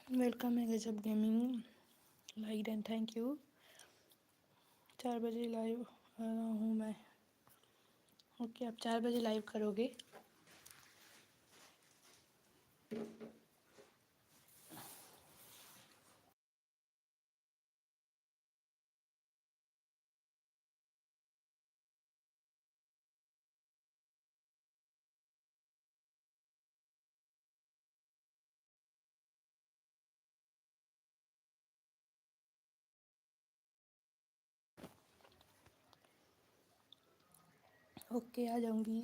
Welcome है गजब gaming. Like and thank you. 4 बजे लाइव आ रहा हूँ मैं। ओके, आप 4 बजे लाइव करोगे? ओके, आ जाऊँगी।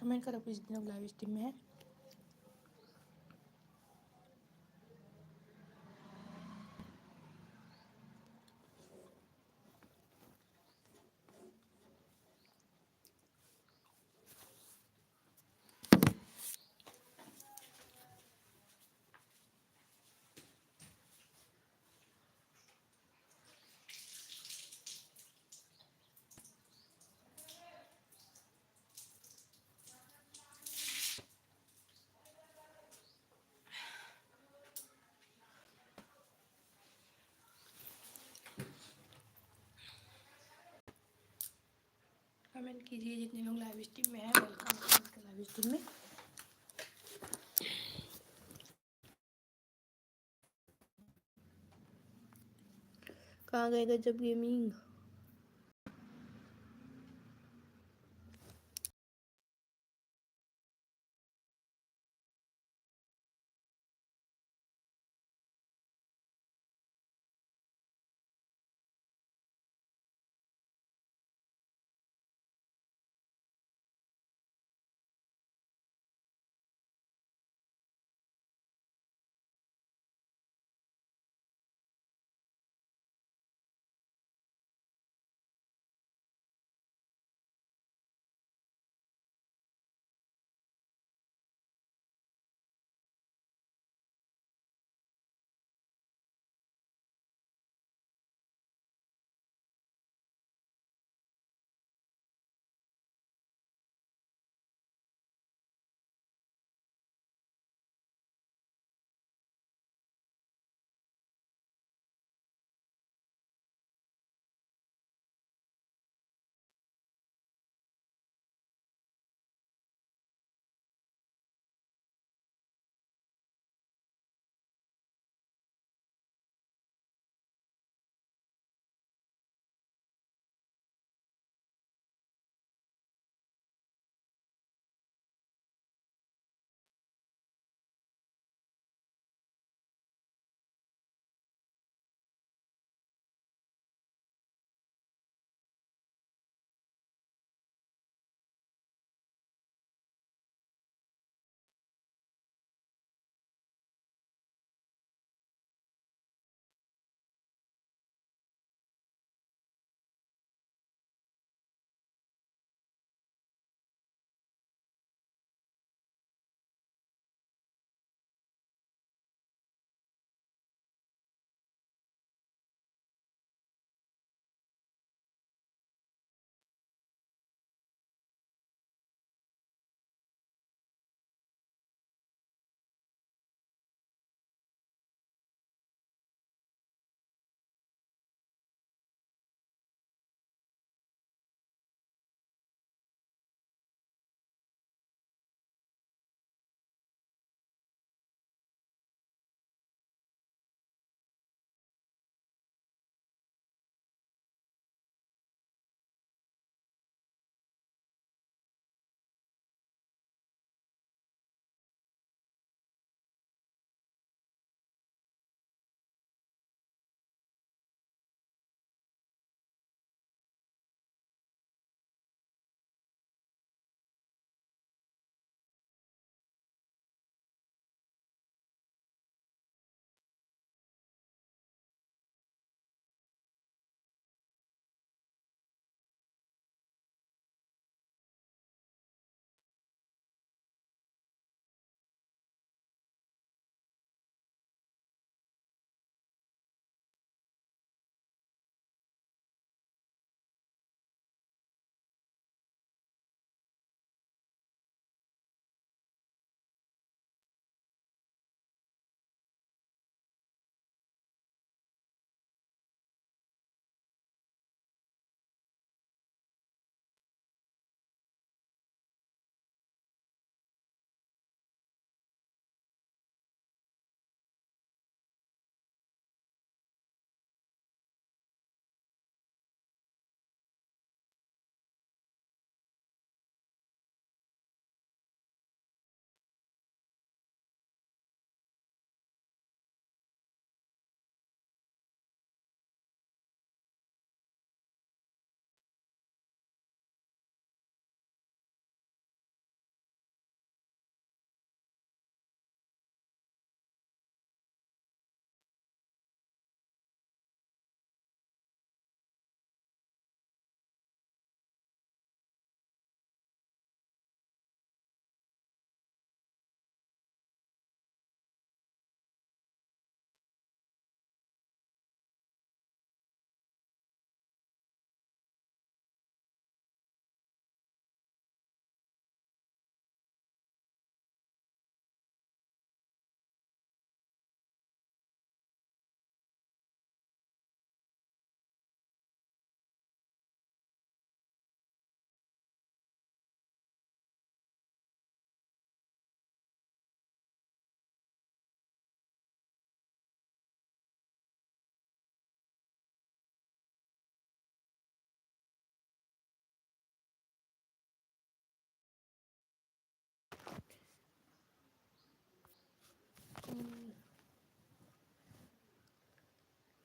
कमेंट करो किस दिन लाइव स्ट्रीम में है। कमेंट कीजिए जितने लोग लाइव स्ट्रीम में हैं। वेलकम लाइव स्ट्रीम में। कहाँ गए गजब गेमिंग?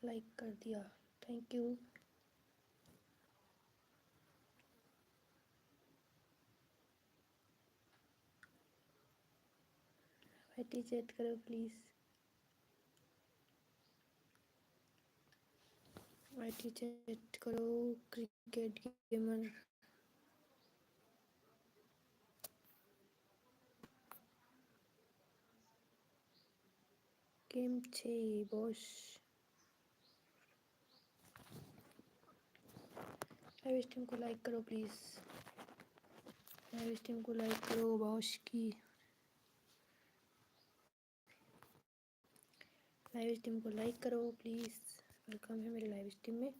लाइक कर दिया, थैंक यू। बैठी चैट करो प्लीज़, बैठी चैट करो। क्रिकेट गेमर केम छे बॉस? लाइव स्ट्रीम को लाइक करो प्लीज़, लाइव स्ट्रीम को लाइक करो बॉस की। लाइव स्ट्रीम को लाइक करो प्लीज़, वेलकम है मेरे लाइव स्ट्रीम में।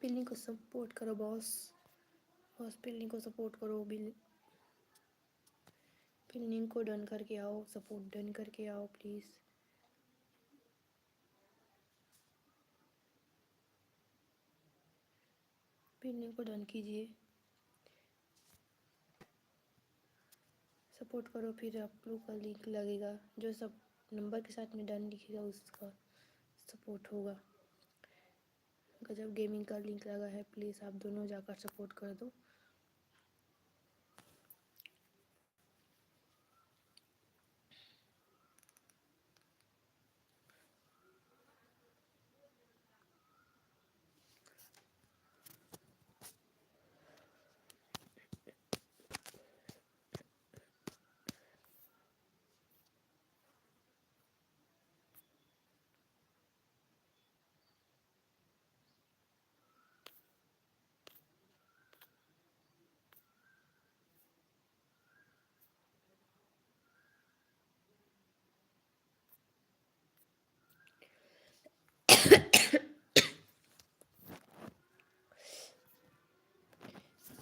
पिल्ली को सपोर्ट करो बॉस, बॉस पिल्ली को सपोर्ट करो। पिल्ली को डन करके आओ, सपोर्ट डन करके आओ प्लीज़। पिल्ली को डन कीजिए, सपोर्ट करो, फिर आप लोग का लिंक लगेगा। जो सब नंबर के साथ में डन लिखेगा उसका सपोर्ट होगा। गजब गेमिंग का लिंक लगा है, प्लीज़ आप दोनों जाकर सपोर्ट कर दो।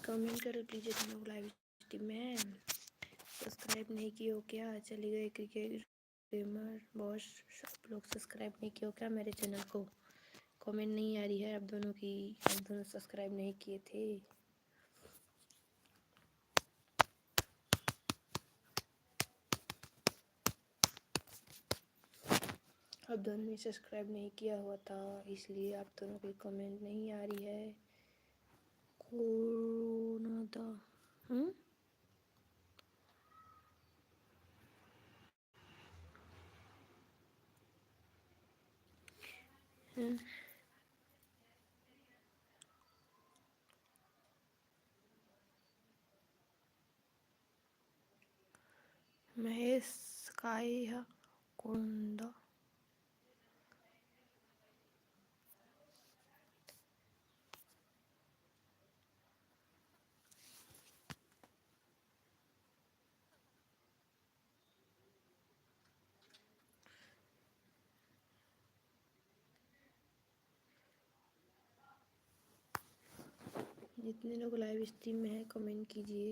कमेंट करो प्लीज़, तुम लोग लाइव स्ट्रीम में सब्सक्राइब नहीं किए हो क्या? चले गए क्रिकेट गेमर बॉस, सब लोग सब्सक्राइब नहीं किए हो क्या मेरे चैनल को? कमेंट नहीं आ रही है आप दोनों की, आप दोनों सब्सक्राइब नहीं किए थे। आप दोनों ने सब्सक्राइब नहीं किया हुआ था, इसलिए आप दोनों की कमेंट नहीं आ रही है। कौन था? महेश काय कोंडा। जितने लोग लाइव स्ट्रीम में हैं कमेंट कीजिए।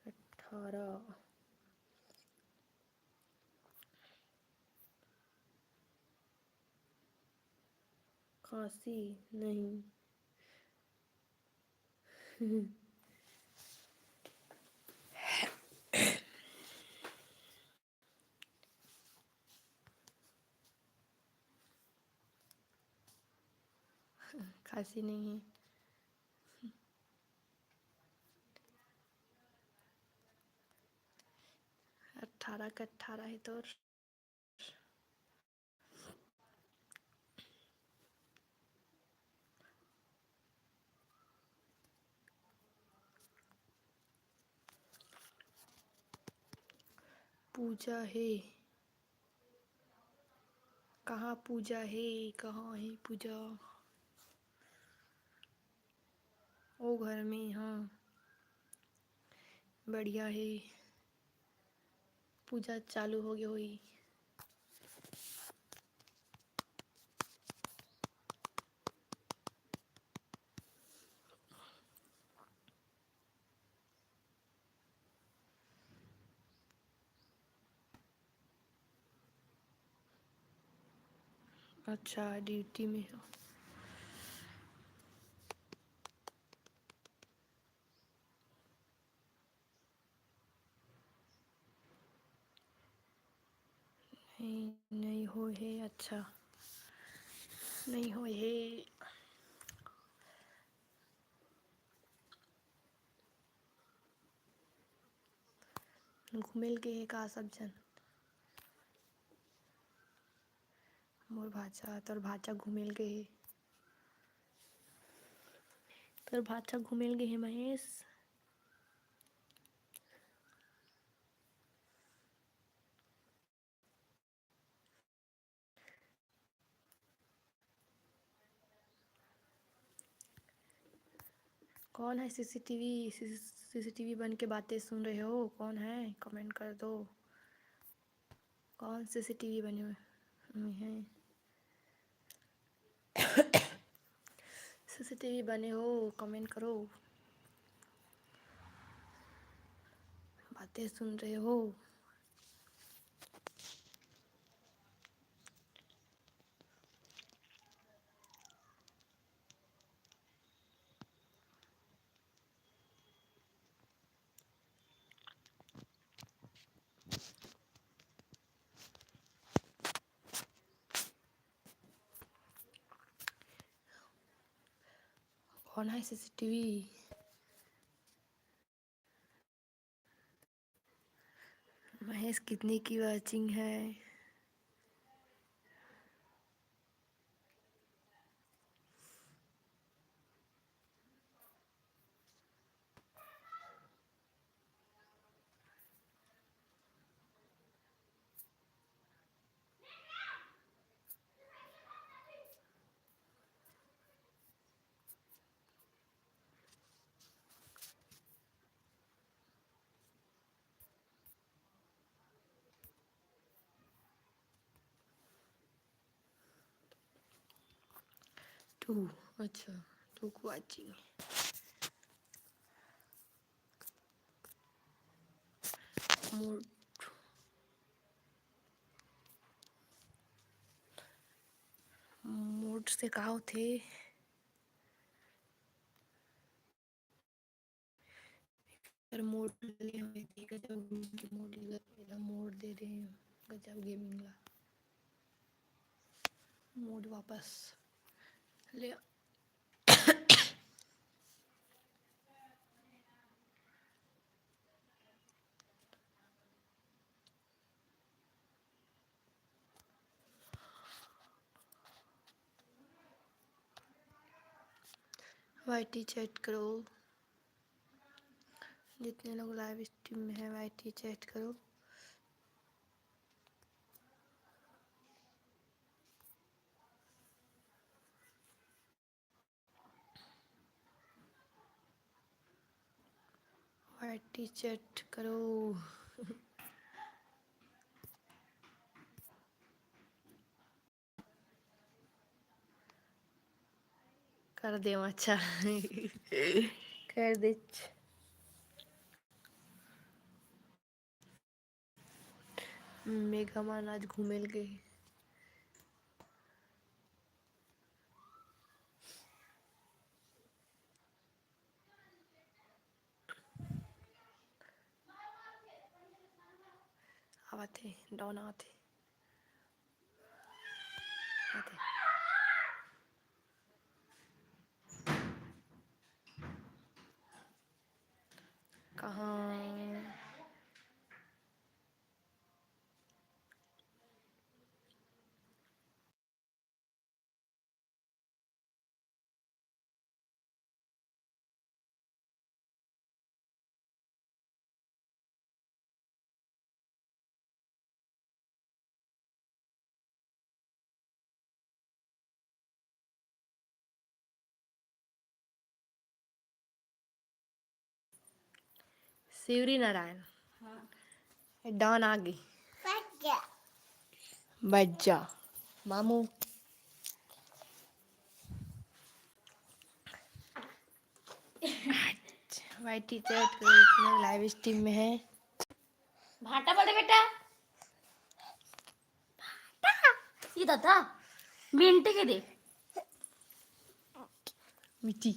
अठारह। खांसी नहीं। खांसी नहीं है। 18 का 18 है तो। पूजा है? कहाँ पूजा है? कहाँ है पूजा? ओ घर में, हाँ बढ़िया है। पूजा चालू हो गई हुई। अच्छा ड्यूटी में हो। नहीं हो है। अच्छा नहीं हो है। घुमेल के है का सब जन मोर भाषा तोर भाषा घुमेल के है। तोर भाषा घुमेल के है महेश। कौन है सीसीटीवी बन के बातें सुन रहे हो? कौन है? कमेंट कर दो। कौन सीसीटीवी बने हुए हैं? सीसीटीवी बने हो कमेंट करो। बातें सुन रहे हो? कौन है सीसीटीवी? महेश कितने की वाचिंग है? टू। अच्छा टू को वाचिंग। मोड मोड से का होथे? पर मोड ले हमें गजब मोड दे रहे हैं। गजब गेमिंग ला मोड वापस ले। वाईटी चैट करो। जितने लोग लाइव स्ट्रीम में है वाईटी चैट करो। वाईटी चैट करो। कर दे अच्छा। कर दे। मेघामान आज घूमेल गए। आते डाउन आते आते कहाँ? शिवरी नारायण डॉन आ गई। बज्जा मामू। वाईटी चैट करो। लाइव स्ट्रीम में है। भाटा पड़े बेटा। ये दादा मिनट के दे मिठी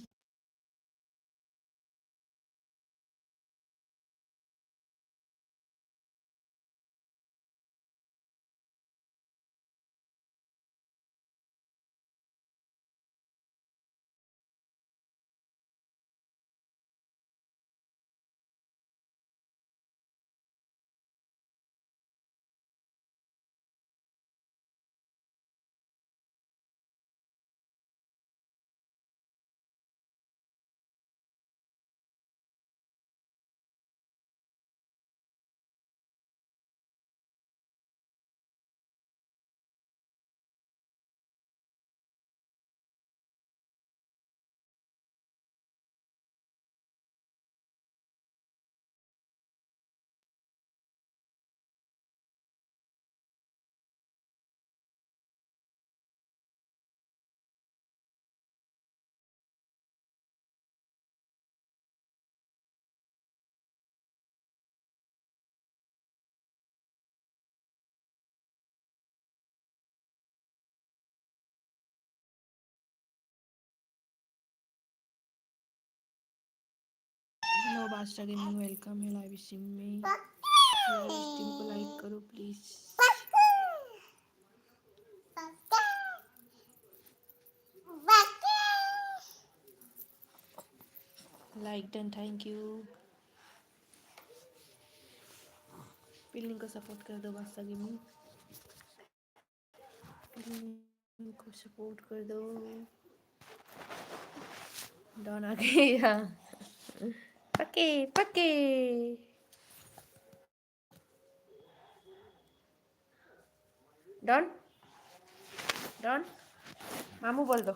हेलो बादशाह गेमिंग वेलकम है लाइव स्ट्रीम में। लाइव स्ट्रीम को लाइक करो please. Like done, thank you. पिलिंग को सपोर्ट कर दो बादशाह गेमिंग, पिलिंग को सपोर्ट कर दो। डॉन आ गया। पक्के पक्के डॉन डॉन मामू बोल दो।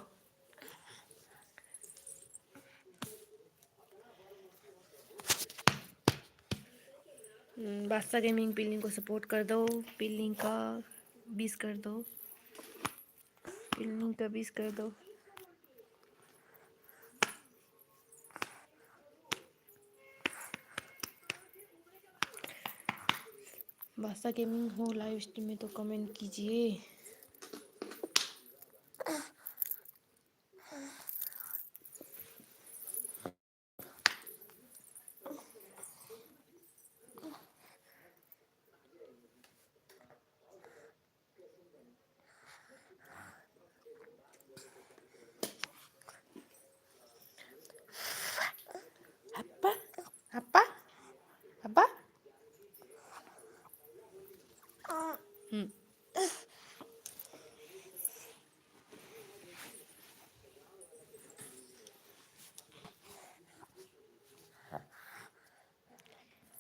बादशाह गेमिंग पिलिंग को सपोर्ट कर दो। पिलिंग का 20 कर दो, पिलिंग का 20 कर दो। बादशाह गेमिंग हो लाइव स्ट्रीम में तो कमेंट कीजिए। अप्पा अप्पा अप्पा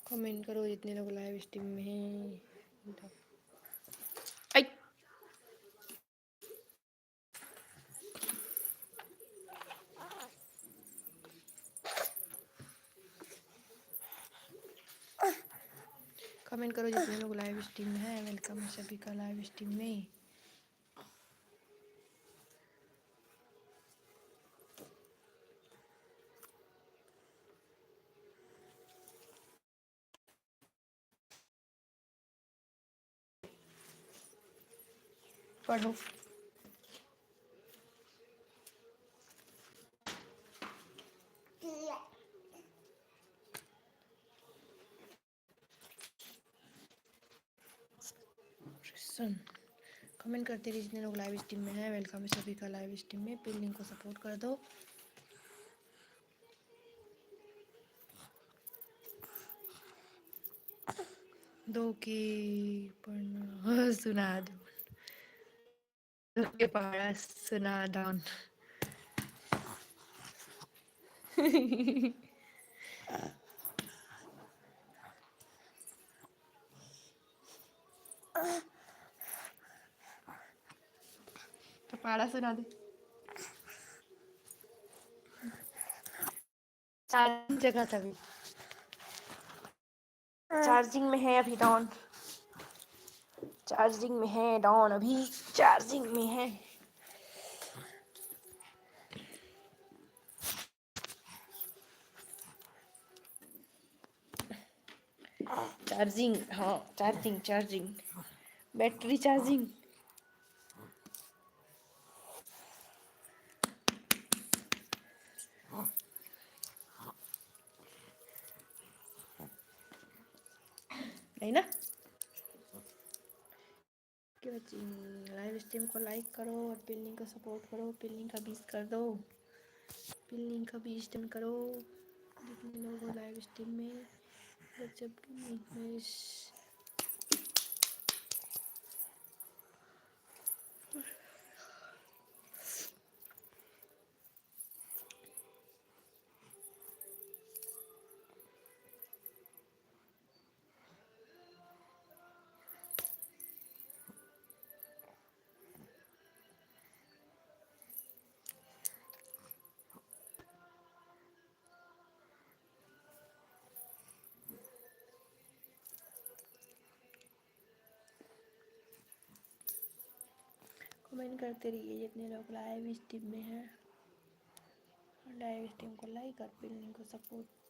कमेंट करो जितने लोग लाइव स्ट्रीम में हैं। आई कमेंट करो जितने लोग लाइव स्ट्रीम में हैं। वेलकम है सभी का लाइव स्ट्रीम में। पढ़ो। सुन कमेंट करते रहिए जितने लोग लाइव स्ट्रीम में हैं। वेलकम है सभी का लाइव स्ट्रीम में। पिन लिंक को सपोर्ट कर दो। दो की पढ़ना सुना दो के पढ़ा सुना डाउन। तो पढ़ा सुना दे। चार्जिंग जगह था अभी, चार्जिंग में है अभी डाउन, चार्जिंग में है डाउन, अभी चार्जिंग में है। चार्जिंग, हाँ चार्जिंग चार्जिंग, बैटरी चार्जिंग। है ना। लाइव स्ट्रीम को लाइक करो और पिल्लिंग को सपोर्ट करो। पिल्लिंग का 20 कर दो, पिल्लिंग का 20 डन करो। जितने लोग हो लाइव स्ट्रीम में जब कमेंट करते रहिए जितने लोग लाइव स्ट्रीम में हैं। लाइव स्ट्रीम को लाइक और पिल्लिंग को सपोर्ट।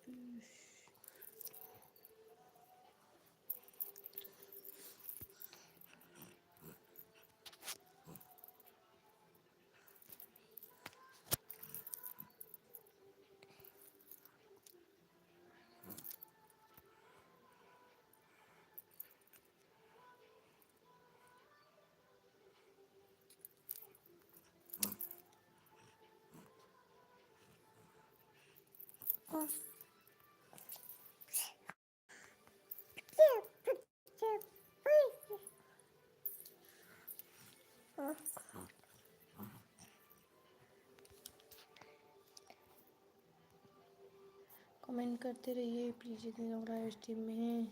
कमेंट करते रहिए प्लीज जितने लोग लाइव स्ट्रीम में हैं।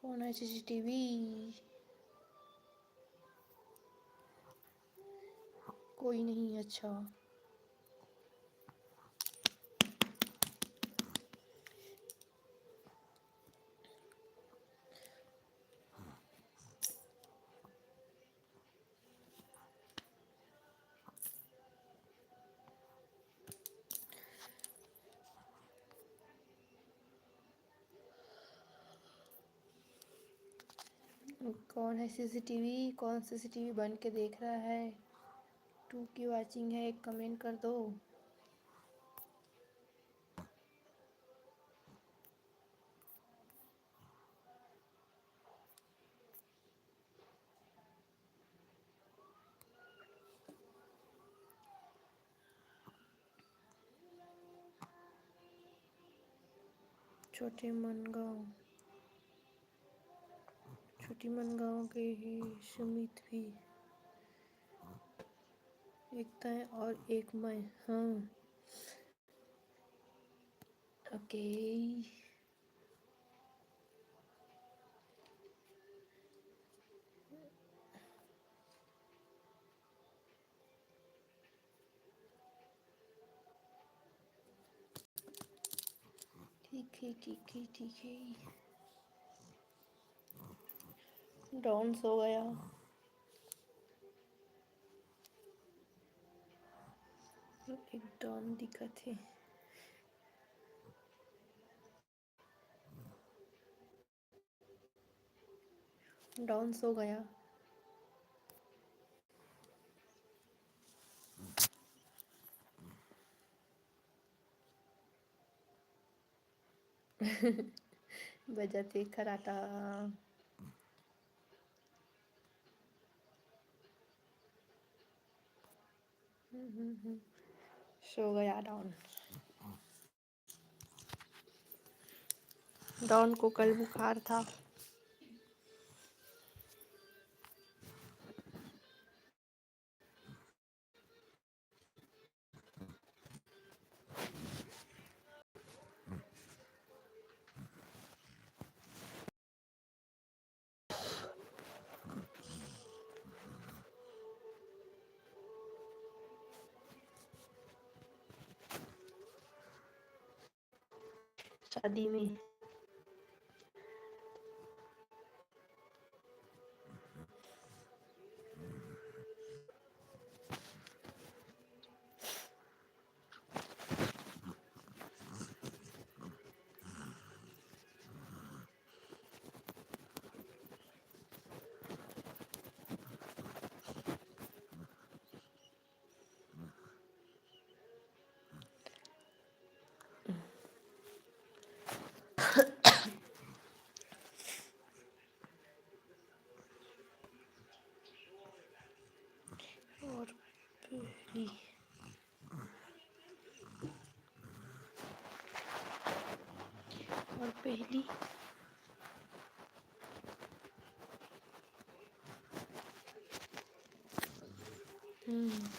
कौन है CCTV? कोई नहीं। अच्छा कौन है CCTV? कौन CCTV बन के देख रहा है? 2 की वाचिंग है, एक कमेंट कर दो। छोटी मनगांव के ही सुमित भी एकता है और एक मैं। हाँ ओके। ठीक है। डॉन सो गया। एक डॉन दिखत है। डॉन सो गया। बजाते खराटा। सो गया डॉन। डॉन को कल बुखार था। शादी में पहली हम्म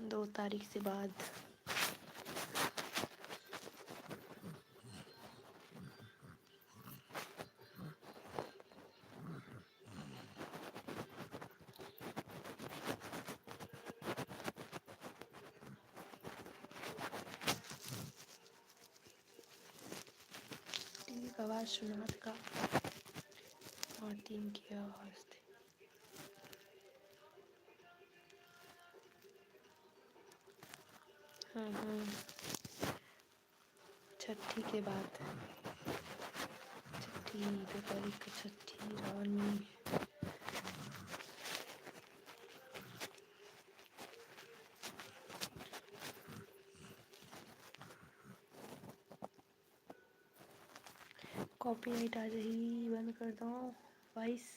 2 तारीख से बाद टीवी का आवाज़ सुना का और 3 की आवाज़ थी। छठी के बाद छठी पेपर की छठी रानी कॉपीराइट आ रही, बंद कर दो वॉइस।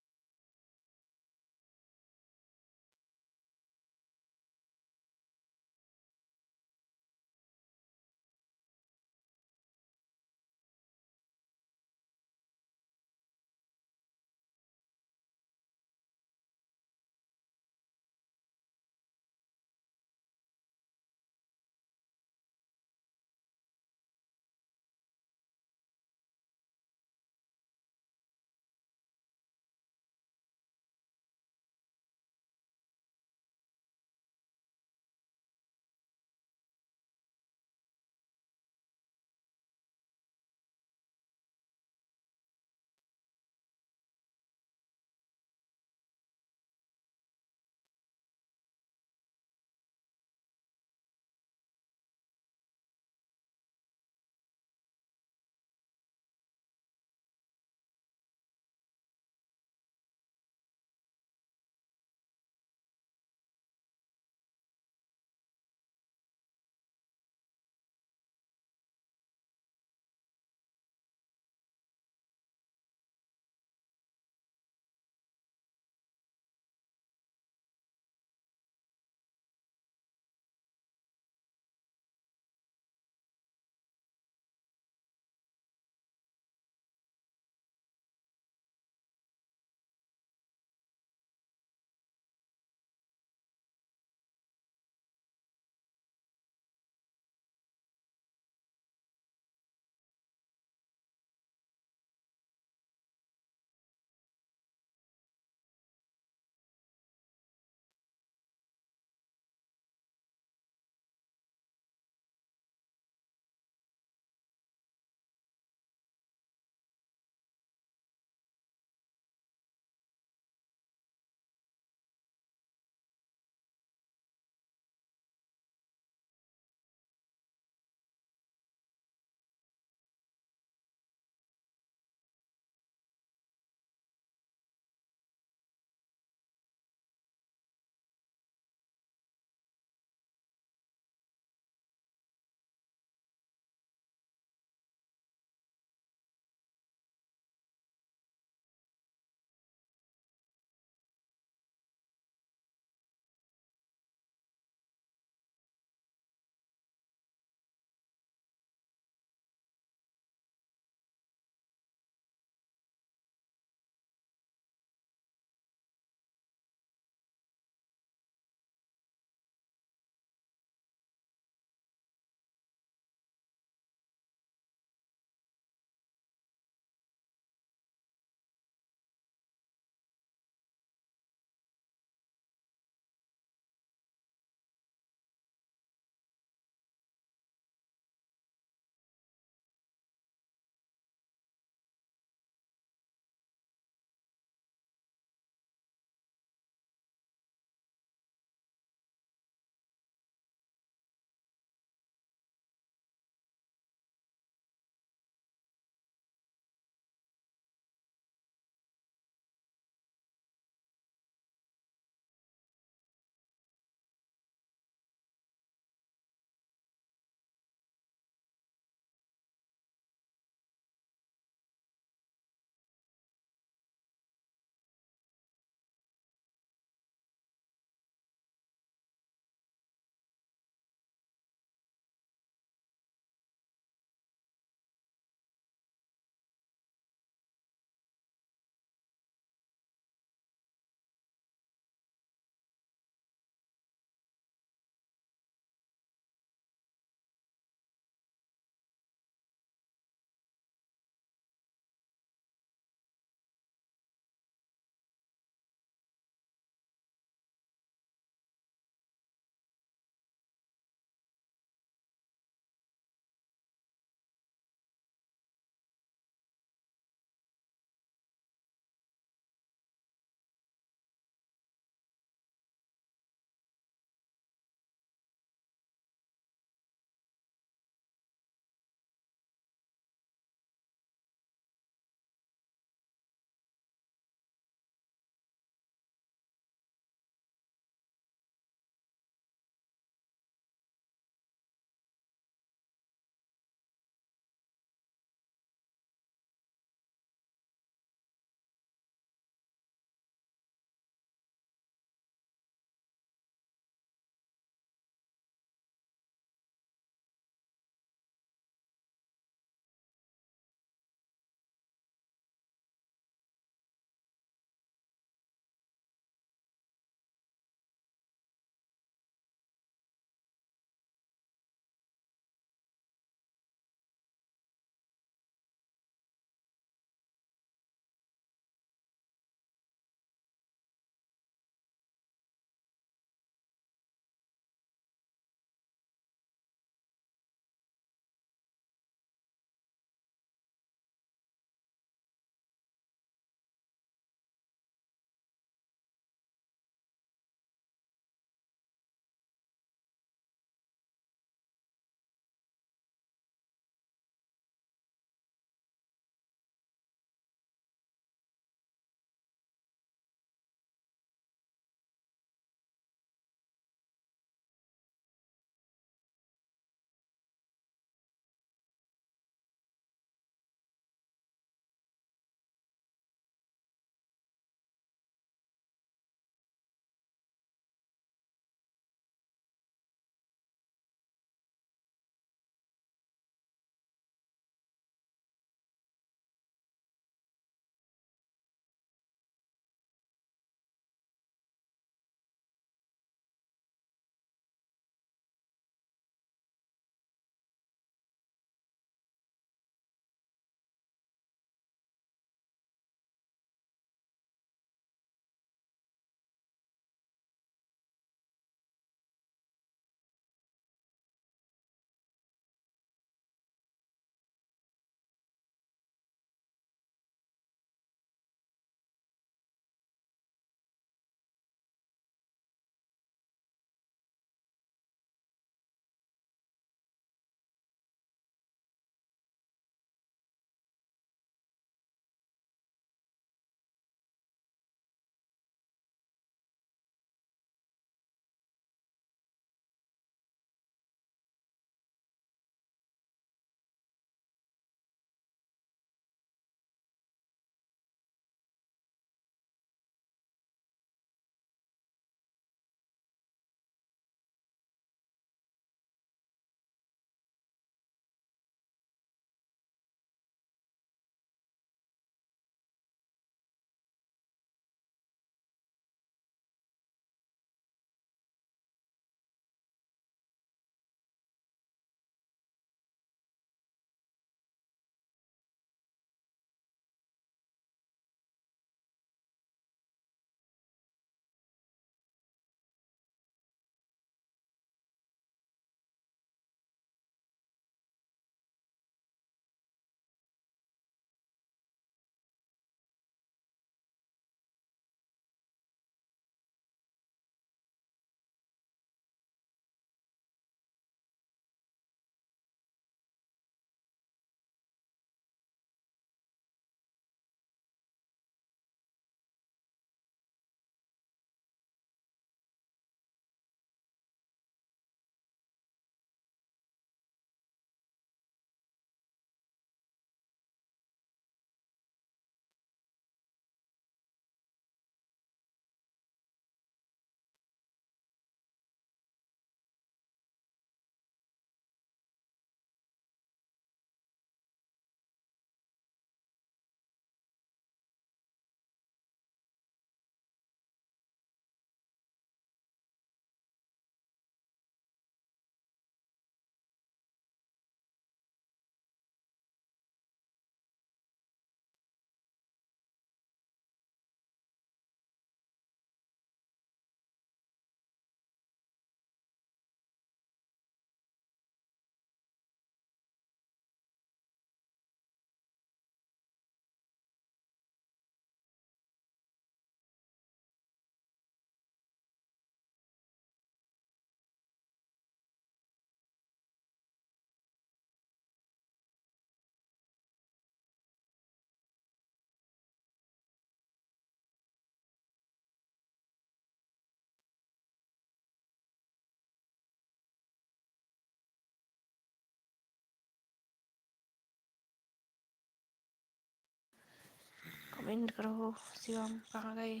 कमेंट करो। शिवम कहाँ गए?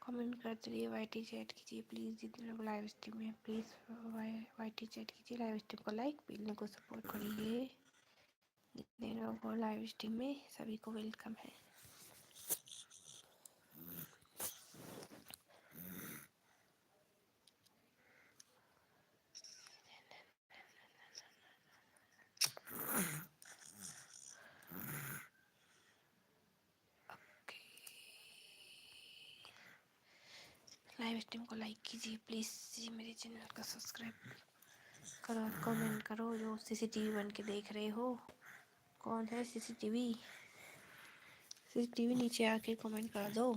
कमेंट करते रहिए, वाईटी चैट कीजिए प्लीज़। जितने लोग लाइव स्ट्रीम में प्लीज़ वाईटी चैट कीजिए, लाइव स्ट्रीम को लाइक, बिल्ली को सपोर्ट करिए। जितने लोग हो लाइव स्ट्रीम में सभी को वेलकम है। लाइव स्ट्रीम को लाइक कीजिए प्लीज़, मेरे चैनल को सब्सक्राइब करो और कमेंट करो। जो सीसीटीवी बन के देख रहे हो, कौन है सीसीटीवी? सीसीटीवी नीचे आके कमेंट कर दो,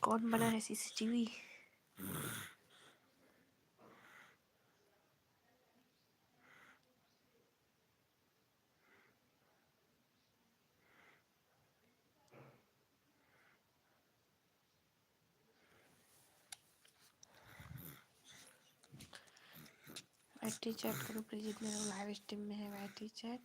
कौन बना है सीसीटीवी? वाईटी चैट करो प्लीज़, जितने लोग लाइव स्ट्रीम में है वाईटी चैट।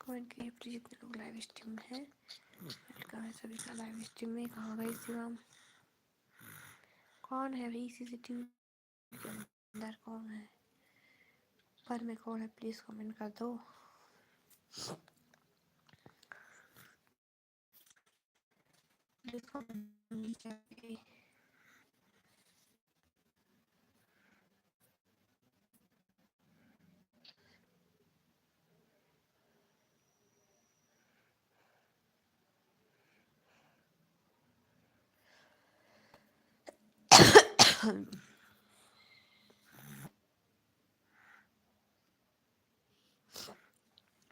कमेंट कीजिए प्लीज़, जितने लोग लाइव स्ट्रीम में है। वेलकम है सभी का लाइव स्ट्रीम में। कहाँ गए शिवम? कौन है भाई सीसीटीवी के अंदर? कौन है पर में? कौन है प्लीज़ कमेंट कर दो।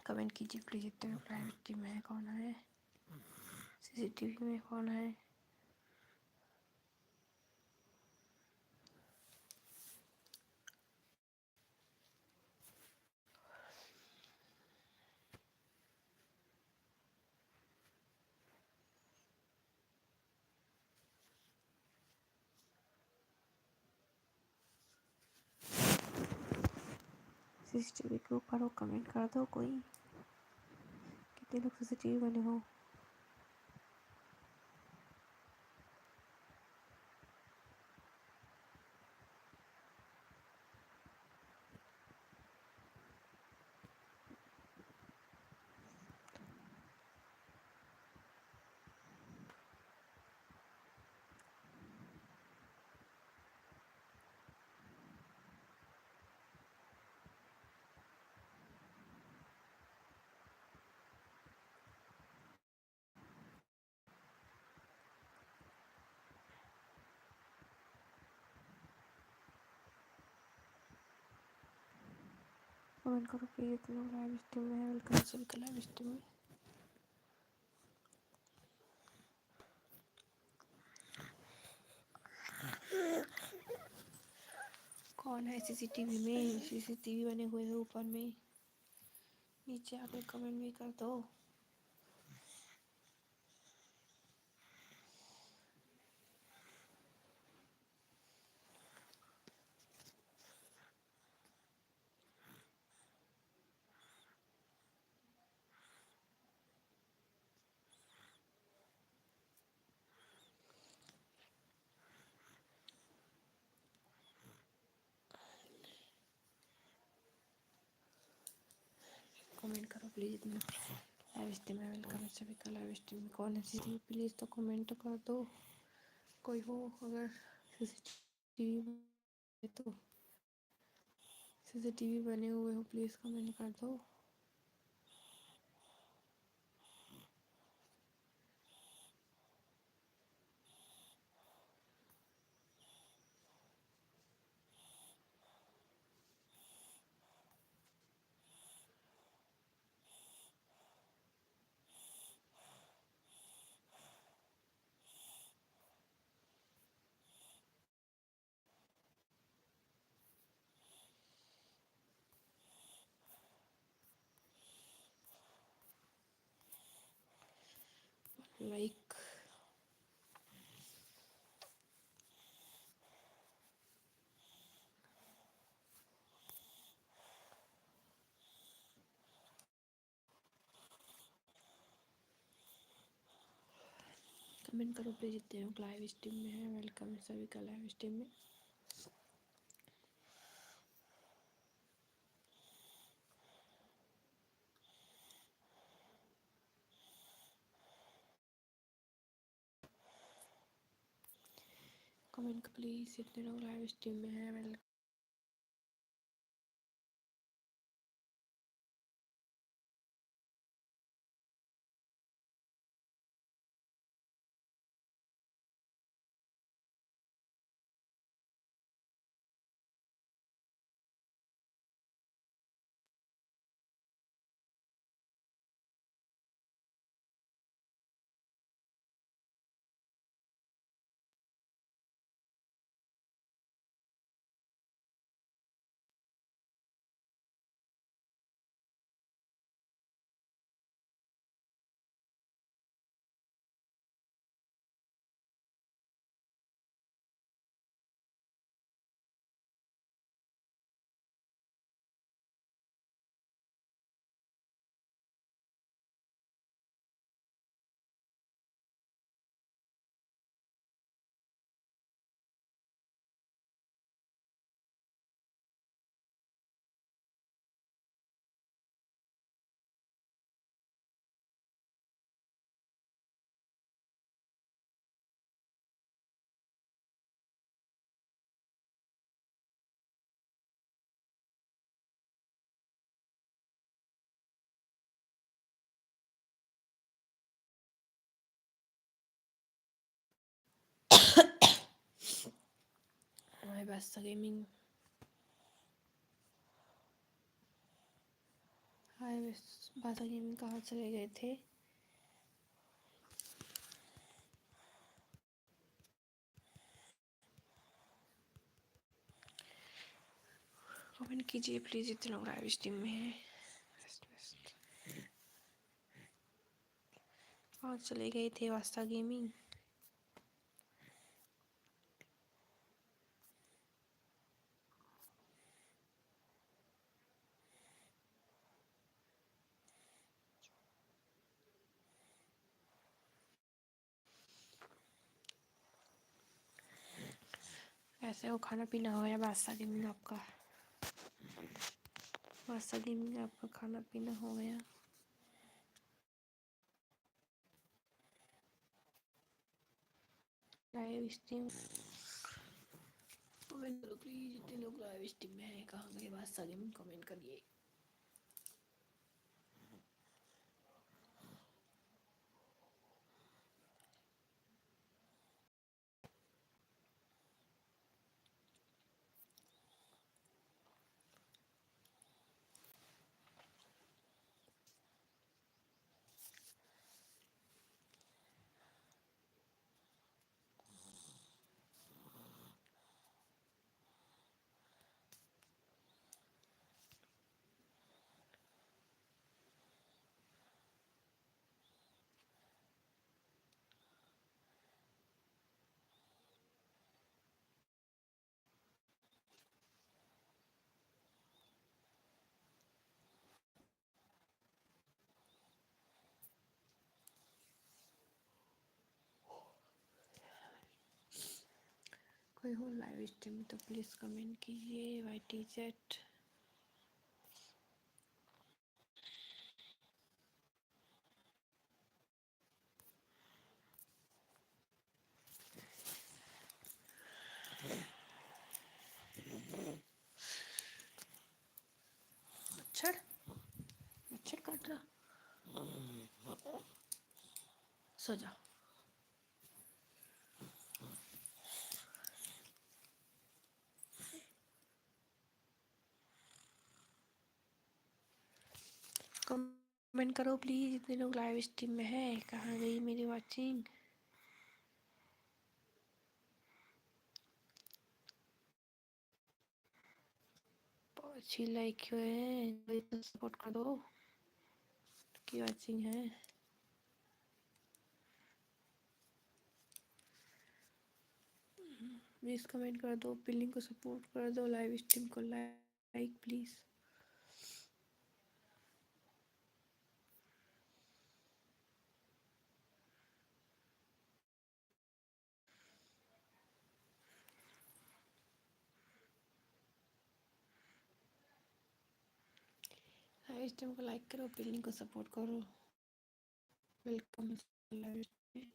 कमेंट कीजिए प्लीज़, जितने लोग लाइव स्ट्रीम में है। कौन है सीसीटीवी में? कौन है? सीसीटीवी के ऊपर हो, कमेंट कर दो कोई। कितने लोग सीसीटीवी बने हो? कमेंट करो प्लीज़, जितने लोग लाइव स्ट्रीम में है। वेलकम सभी का लाइव स्ट्रीम में। कौन है सीसीटीवी में? सीसीटीवी बने हुए हैं ऊपर में, नीचे आके कमेंट भी कर दो। प्लीज़ इतना लाइव स्ट्रीम में वेलकम है सभी का। लाइव स्ट्रीम में कौन है सीसीटीवी प्लीज़ तो कमेंट कर दो, कोई हो अगर सीसीटीवी तो सीसीटीवी बने हुए हो प्लीज़ कमेंट कर दो। लाइक कमेंट करो प्लीज़ जितने लोग लाइव स्ट्रीम में है, वेलकम है सभी का लाइव स्ट्रीम में। कमेंट प्लीज़ जितने लोग लाइव स्ट्रीम में है, वेलकम। हमारे पास गेमिंग हाय बासा गेमिंग कहाँ चले गए थे? कमेंट कीजिए प्लीज़ जितने लोग लाइव स्ट्रीम में है। कहाँ चले गए थे वास्ता गेमिंग? ऐसे वो खाना पीना हो गया वास्ता गेमिंग आपका? वास्ता गेमिंग आपका खाना पीना हो गया? लाइव स्ट्रीम कमेंट करो प्लीज जितने लोग लाइव स्ट्रीम में है, कहाँ गए वास्ता गेमिंग कमेंट करिए। कोई हो लाइव स्ट्रीम तो प्लीज़ कमेंट कीजिए। वाई टी जेट मच्छर मच्छर काट रहा, सो जा। कमेंट करो प्लीज, जितने लोग लाइव स्ट्रीम में है। कहाँ गई मेरी वाचिंग? अच्छी लाइक क्यों है? सपोर्ट कर दो की वाचिंग है। प्लीज कमेंट कर दो, पिलिंग को सपोर्ट कर दो, लाइव स्ट्रीम को लाइक प्लीज। लाइव स्ट्रीम को लाइक करो, पिलिंग को सपोर्ट करो। Welcome live stream.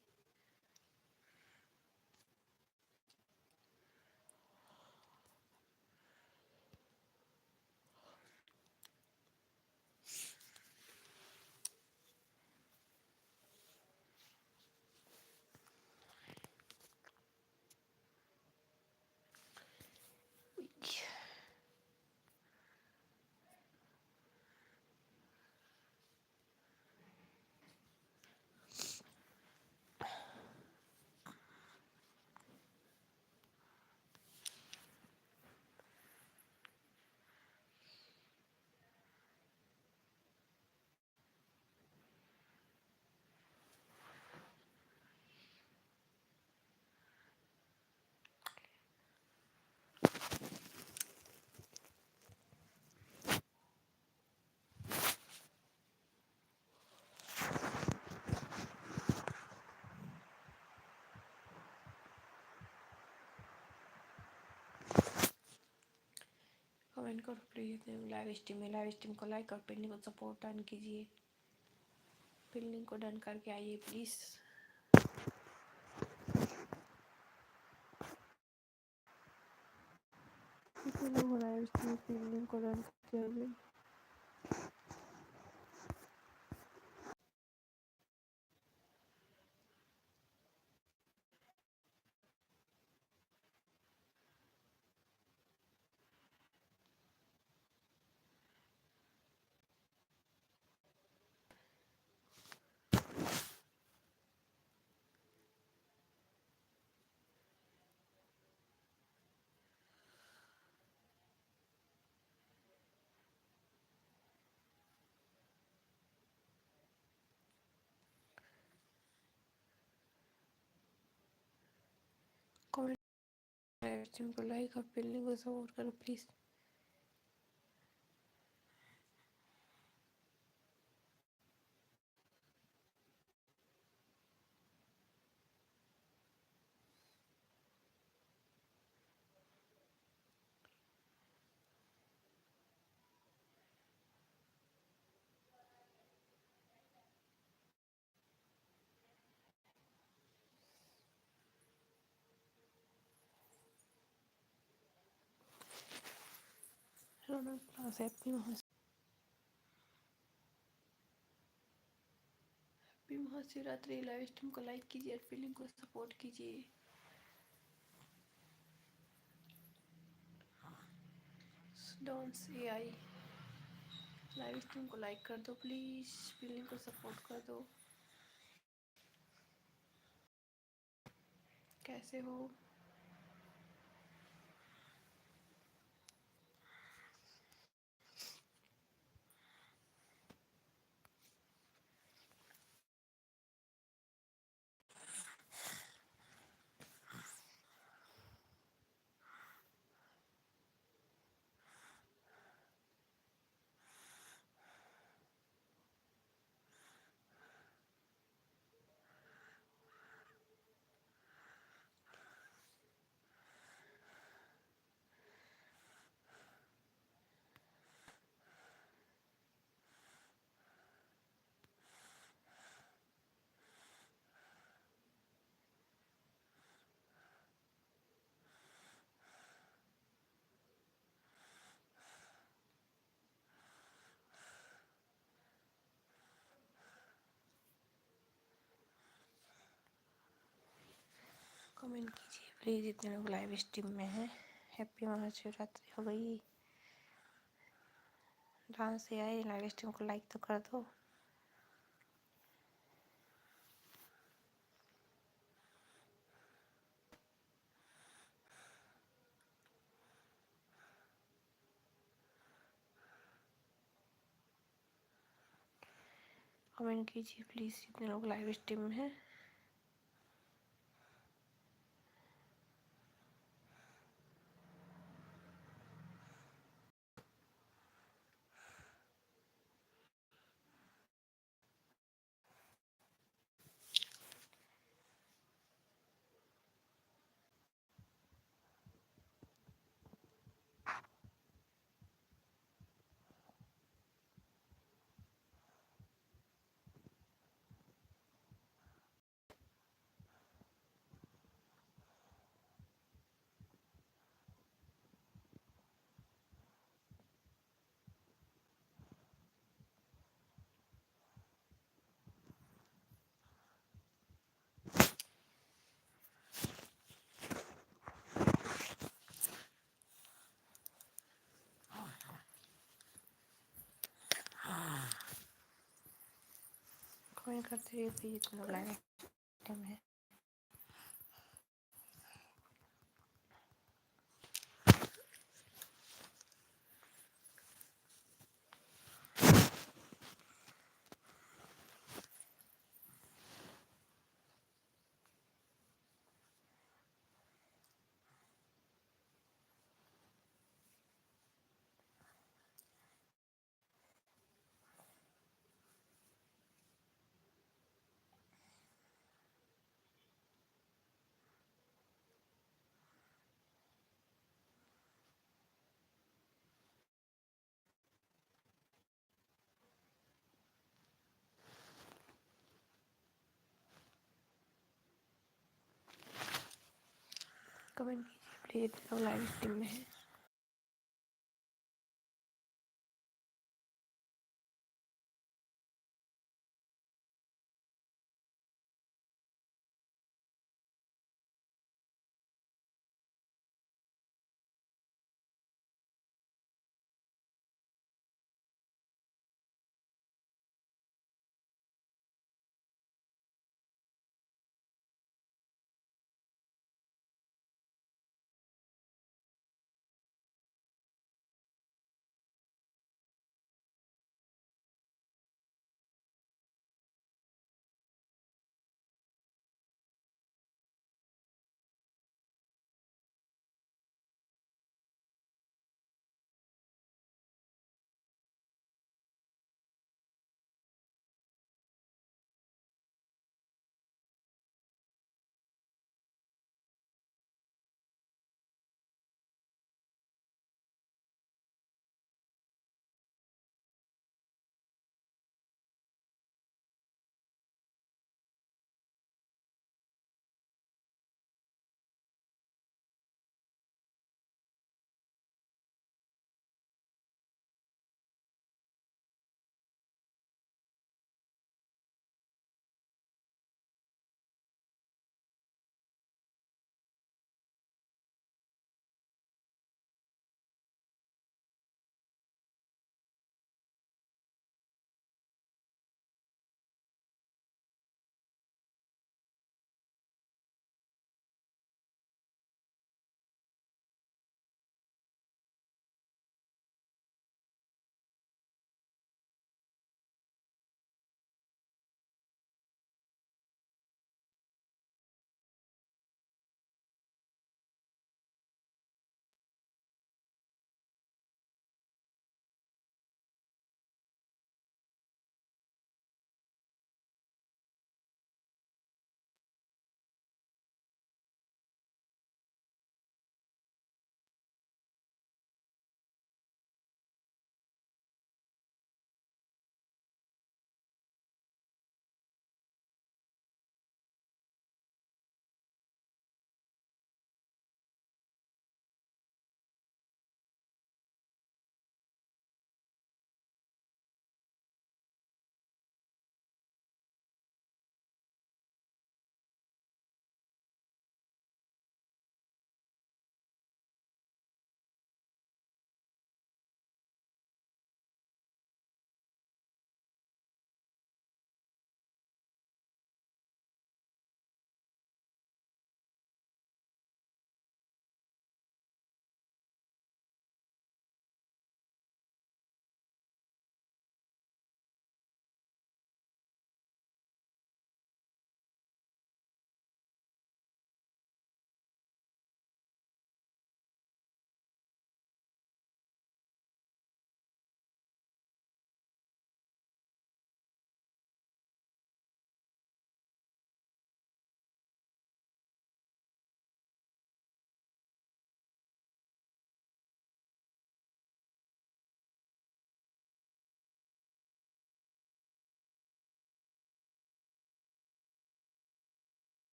कमेंट करो प्लीज, लाइव स्ट्रीम को लाइक और पिलिंग को सपोर्ट डन कीजिए। पिलिंग को डन करके आइए प्लीज। कितने लोग लाइव स्ट्रीम पिलिंग को डन करके आइए। कमेंट लाइव स्ट्रीम को लाइक और पिलिंग को सपोर्ट करो please. Happy Mahashivratri. Live stream को लाइक कीजिए और पिलिंग को सपोर्ट कीजिए। डॉन्स एआई लाइव स्ट्रीम को लाइक कर दो प्लीज, पिलिंग को सपोर्ट कर दो। कैसे हो? कमेंट कीजिए प्लीज़, जितने लोग लाइव स्ट्रीम में हैं। हैप्पी महाशिवरात्रि हो गई। डांस से आए लाइव स्ट्रीम को लाइक तो कर दो। कमेंट कीजिए प्लीज़, जितने लोग लाइव स्ट्रीम में हैं। कमेंट करते रहिए प्लीज़, जितने लोग लाइव स्ट्रीम में हैं। कमेंट कीजिए प्लीज़, जितने लोग लाइव स्ट्रीम में हैं।